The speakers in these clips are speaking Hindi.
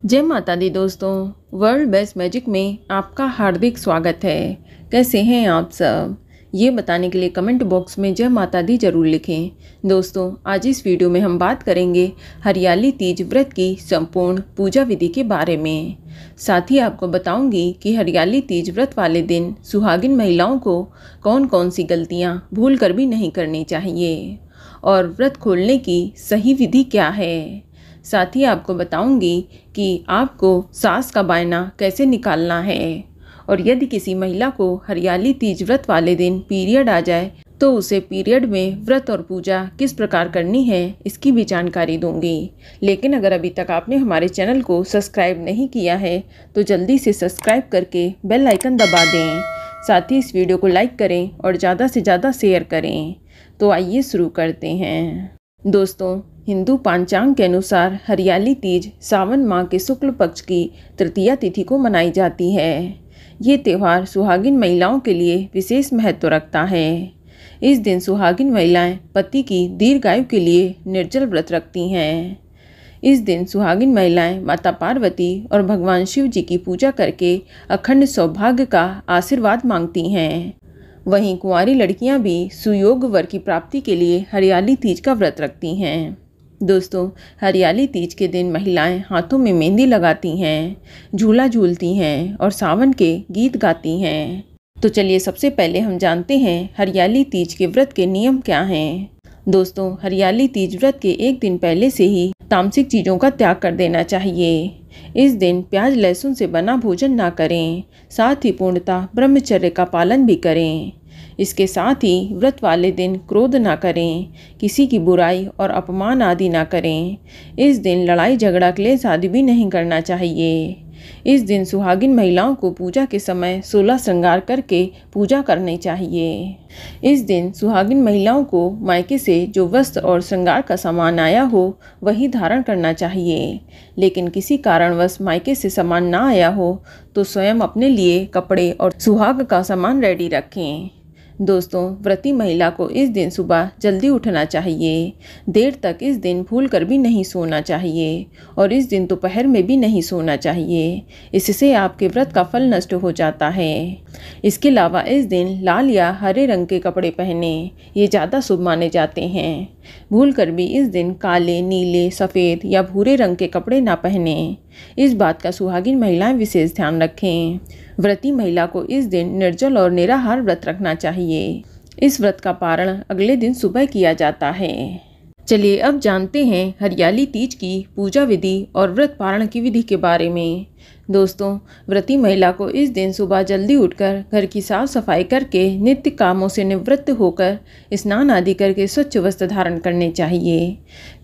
जय माता दी दोस्तों, वर्ल्ड बेस्ट मैजिक में आपका हार्दिक स्वागत है। कैसे हैं आप सब? ये बताने के लिए कमेंट बॉक्स में जय माता दी जरूर लिखें। दोस्तों, आज इस वीडियो में हम बात करेंगे हरियाली तीज व्रत की संपूर्ण पूजा विधि के बारे में। साथ ही आपको बताऊंगी कि हरियाली तीज व्रत वाले दिन सुहागिन महिलाओं को कौन कौन सी गलतियां भूल कर भी नहीं करनी चाहिए और व्रत खोलने की सही विधि क्या है। साथ ही आपको बताऊंगी कि आपको सास का बायना कैसे निकालना है और यदि किसी महिला को हरियाली तीज व्रत वाले दिन पीरियड आ जाए तो उसे पीरियड में व्रत और पूजा किस प्रकार करनी है इसकी भी जानकारी दूंगी। लेकिन अगर अभी तक आपने हमारे चैनल को सब्सक्राइब नहीं किया है तो जल्दी से सब्सक्राइब करके बेल आइकन दबा दें। साथ ही इस वीडियो को लाइक करें और ज़्यादा से ज़्यादा शेयर करें। तो आइए शुरू करते हैं। दोस्तों, हिंदू पांचांग के अनुसार हरियाली तीज सावन माह के शुक्ल पक्ष की तृतीया तिथि को मनाई जाती है। ये त्यौहार सुहागिन महिलाओं के लिए विशेष महत्व रखता है। इस दिन सुहागिन महिलाएं पति की दीर्घायु के लिए निर्जल व्रत रखती हैं। इस दिन सुहागिन महिलाएं माता पार्वती और भगवान शिव जी की पूजा करके अखंड सौभाग्य का आशीर्वाद मांगती हैं। वहीं कुंवारी लड़कियां भी सुयोग वर की प्राप्ति के लिए हरियाली तीज का व्रत रखती हैं। दोस्तों, हरियाली तीज के दिन महिलाएं हाथों में मेहंदी लगाती हैं, झूला झूलती हैं और सावन के गीत गाती हैं। तो चलिए सबसे पहले हम जानते हैं हरियाली तीज के व्रत के नियम क्या हैं। दोस्तों, हरियाली तीज व्रत के एक दिन पहले से ही तामसिक चीज़ों का त्याग कर देना चाहिए। इस दिन प्याज लहसुन से बना भोजन ना करें, साथ ही पूर्णतः ब्रह्मचर्य का पालन भी करें। इसके साथ ही व्रत वाले दिन क्रोध ना करें, किसी की बुराई और अपमान आदि ना करें। इस दिन लड़ाई झगड़ा क्लेश आदि भी नहीं करना चाहिए। इस दिन सुहागिन महिलाओं को पूजा के समय 16 श्रृंगार करके पूजा करनी चाहिए। इस दिन सुहागिन महिलाओं को मायके से जो वस्त्र और श्रृंगार का सामान आया हो वही धारण करना चाहिए। लेकिन किसी कारणवश मायके से सामान ना आया हो तो स्वयं अपने लिए कपड़े और सुहाग का सामान रेडी रखें। दोस्तों, व्रती महिला को इस दिन सुबह जल्दी उठना चाहिए। देर तक इस दिन भूल कर भी नहीं सोना चाहिए और इस दिन दोपहर में भी नहीं सोना चाहिए। इससे आपके व्रत का फल नष्ट हो जाता है। इसके अलावा इस दिन लाल या हरे रंग के कपड़े पहने, ये ज़्यादा शुभ माने जाते हैं। भूल कर भी इस दिन काले, नीले, सफ़ेद या भूरे रंग के कपड़े ना पहने। इस बात का सुहागिन महिलाएं विशेष ध्यान रखें। व्रती महिला को इस दिन निर्जल और निराहार व्रत रखना चाहिए। इस व्रत का पारण अगले दिन सुबह किया जाता है। चलिए अब जानते हैं हरियाली तीज की पूजा विधि और व्रत पारण की विधि के बारे में। दोस्तों, व्रती महिला को इस दिन सुबह जल्दी उठकर घर की साफ सफाई करके नित्य कामों से निवृत्त होकर स्नान आदि करके स्वच्छ वस्त्र धारण करने चाहिए।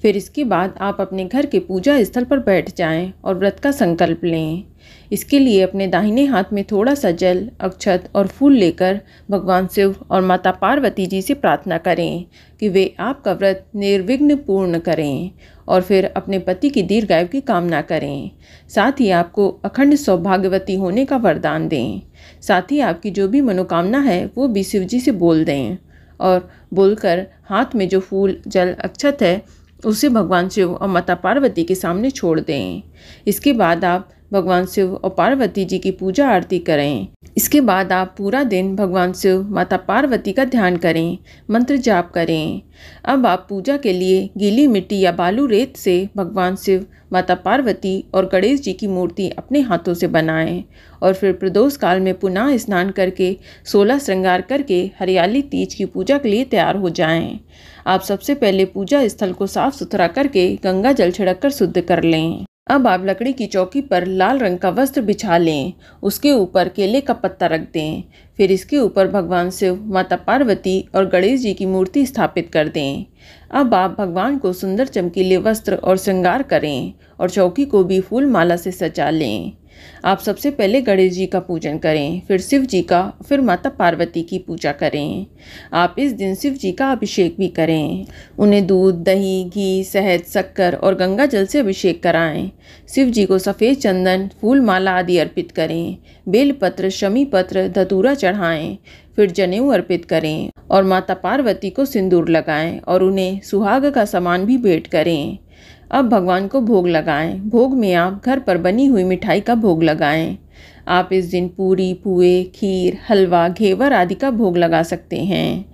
फिर इसके बाद आप अपने घर के पूजा स्थल पर बैठ जाएं और व्रत का संकल्प लें। इसके लिए अपने दाहिने हाथ में थोड़ा सा जल, अक्षत और फूल लेकर भगवान शिव और माता पार्वती जी से प्रार्थना करें कि वे आपका व्रत निर्विघ्न पूर्ण करें और फिर अपने पति की दीर्घायु की कामना करें। साथ ही आपको अखंड सौभाग्यवती होने का वरदान दें। साथ ही आपकी जो भी मनोकामना है वो भी शिव जी से बोल दें और बोलकर हाथ में जो फूल, जल, अक्षत है उसे भगवान शिव और माता पार्वती के सामने छोड़ दें। इसके बाद आप भगवान शिव और पार्वती जी की पूजा आरती करें। इसके बाद आप पूरा दिन भगवान शिव, माता पार्वती का ध्यान करें, मंत्र जाप करें। अब आप पूजा के लिए गीली मिट्टी या बालू रेत से भगवान शिव, माता पार्वती और गणेश जी की मूर्ति अपने हाथों से बनाएं और फिर प्रदोष काल में पुनः स्नान करके 16 श्रृंगार करके हरियाली तीज की पूजा के लिए तैयार हो जाएं। आप सबसे पहले पूजा स्थल को साफ सुथरा करके गंगा जल छिड़क कर शुद्ध कर लें। अब आप लकड़ी की चौकी पर लाल रंग का वस्त्र बिछा लें, उसके ऊपर केले का पत्ता रख दें। फिर इसके ऊपर भगवान शिव, माता पार्वती और गणेश जी की मूर्ति स्थापित कर दें। अब आप भगवान को सुंदर चमकीले वस्त्र और श्रृंगार करें और चौकी को भी फूल माला से सजा लें। आप सबसे पहले गणेश जी का पूजन करें, फिर शिव जी का, फिर माता पार्वती की पूजा करें। आप इस दिन शिव जी का अभिषेक भी करें। उन्हें दूध, दही, घी, शहद, शक्कर और गंगा जल से अभिषेक कराएं। शिव जी को सफ़ेद चंदन, फूल माला आदि अर्पित करें। बेलपत्र, शमी पत्र, धतूरा चढ़ाएं। फिर जनेऊ अर्पित करें और माता पार्वती को सिंदूर लगाएं और उन्हें सुहाग का सामान भी भेंट करें। अब भगवान को भोग लगाएं। भोग में आप घर पर बनी हुई मिठाई का भोग लगाएं। आप इस दिन पूरी, पुए, खीर, हलवा, घेवर आदि का भोग लगा सकते हैं।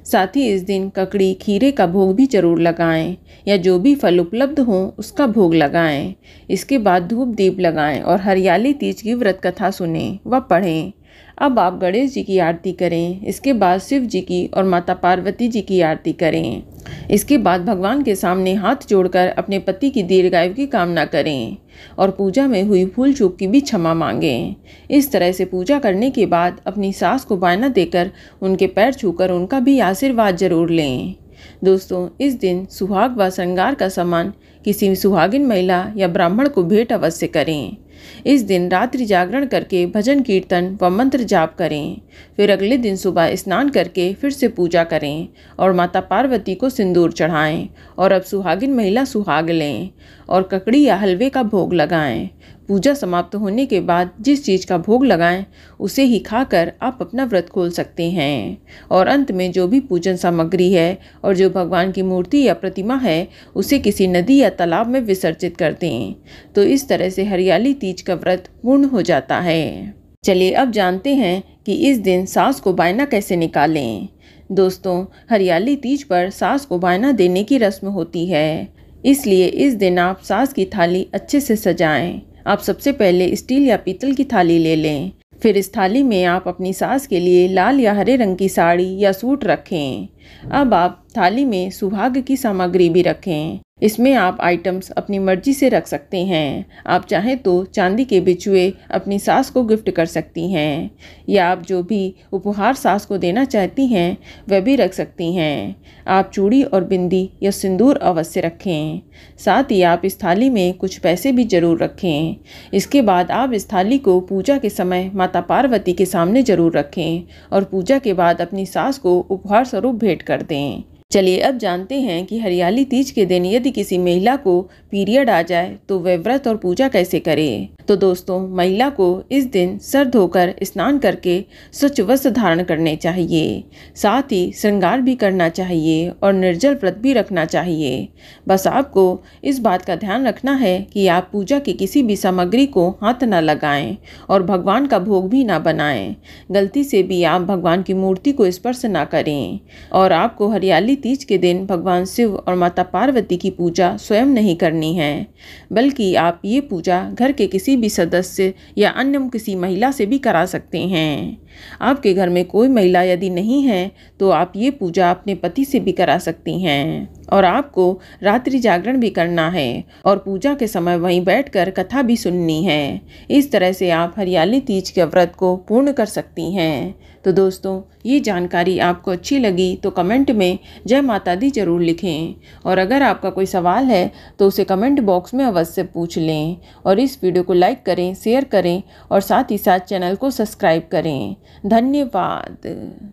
साथ ही इस दिन ककड़ी, खीरे का भोग भी जरूर लगाएं या जो भी फल उपलब्ध हो उसका भोग लगाएं। इसके बाद धूप दीप लगाएं और हरियाली तीज की व्रत कथा सुनें व पढ़ें। अब आप गणेश जी की आरती करें। इसके बाद शिव जी की और माता पार्वती जी की आरती करें। इसके बाद भगवान के सामने हाथ जोड़कर अपने पति की दीर्घायु की कामना करें और पूजा में हुई भूल चूक की भी क्षमा मांगें। इस तरह से पूजा करने के बाद अपनी सास को बायना देकर उनके पैर छूकर उनका भी आशीर्वाद जरूर लें। दोस्तों, इस दिन सुहाग व श्रृंगार का सामान किसी सुहागिन महिला या ब्राह्मण को भेंट अवश्य करें। इस दिन रात्रि जागरण करके भजन कीर्तन व मंत्र जाप करें। फिर अगले दिन सुबह स्नान करके फिर से पूजा करें और माता पार्वती को सिंदूर चढ़ाएं। और अब सुहागिन महिला सुहाग लें और ककड़ी या हलवे का भोग लगाएं। पूजा समाप्त होने के बाद जिस चीज़ का भोग लगाएं उसे ही खाकर आप अपना व्रत खोल सकते हैं। और अंत में जो भी पूजन सामग्री है और जो भगवान की मूर्ति या प्रतिमा है उसे किसी नदी या तालाब में विसर्जित कर दें। तो इस तरह से हरियाली तीज का व्रत पूर्ण हो जाता है। चलिए अब जानते हैं कि इस दिन सास को बायना कैसे निकालें। दोस्तों, हरियाली तीज पर सास को बायना देने की रस्म होती है, इसलिए इस दिन आप सास की थाली अच्छे से सजाएं। आप सबसे पहले स्टील या पीतल की थाली ले लें। फिर इस थाली में आप अपनी सास के लिए लाल या हरे रंग की साड़ी या सूट रखें। अब आप थाली में सुहाग की सामग्री भी रखें। इसमें आप आइटम्स अपनी मर्जी से रख सकते हैं। आप चाहें तो चांदी के बिछुए अपनी सास को गिफ्ट कर सकती हैं या आप जो भी उपहार सास को देना चाहती हैं वह भी रख सकती हैं। आप चूड़ी और बिंदी या सिंदूर अवश्य रखें। साथ ही आप इस थाली में कुछ पैसे भी जरूर रखें। इसके बाद आप इस थाली को पूजा के समय माता पार्वती के सामने जरूर रखें और पूजा के बाद अपनी सास को उपहार स्वरूप भेंट कर दें। चलिए अब जानते हैं कि हरियाली तीज के दिन यदि किसी महिला को पीरियड आ जाए तो वह व्रत और पूजा कैसे करे। तो दोस्तों, महिला को इस दिन सर धोकर स्नान करके स्वच्छ वस्त्र धारण करने चाहिए। साथ ही श्रृंगार भी करना चाहिए और निर्जल व्रत भी रखना चाहिए। बस आपको इस बात का ध्यान रखना है कि आप पूजा की किसी भी सामग्री को हाथ न लगाएं और भगवान का भोग भी ना बनाएं। गलती से भी आप भगवान की मूर्ति को स्पर्श ना करें। और आपको हरियाली तीज के दिन भगवान शिव और माता पार्वती की पूजा स्वयं नहीं करनी है, बल्कि आप ये पूजा घर के किसी भी सदस्य या अन्य किसी महिला से भी करा सकते हैं। आपके घर में कोई महिला यदि नहीं है तो आप ये पूजा अपने पति से भी करा सकती हैं। और आपको रात्रि जागरण भी करना है और पूजा के समय वहीं बैठकर कथा भी सुननी है। इस तरह से आप हरियाली तीज के व्रत को पूर्ण कर सकती हैं। तो दोस्तों, ये जानकारी आपको अच्छी लगी तो कमेंट में जय माता दी जरूर लिखें। और अगर आपका कोई सवाल है तो उसे कमेंट बॉक्स में अवश्य पूछ लें। और इस वीडियो को लाइक करें, शेयर करें और साथ ही साथ चैनल को सब्सक्राइब करें। धन्यवाद।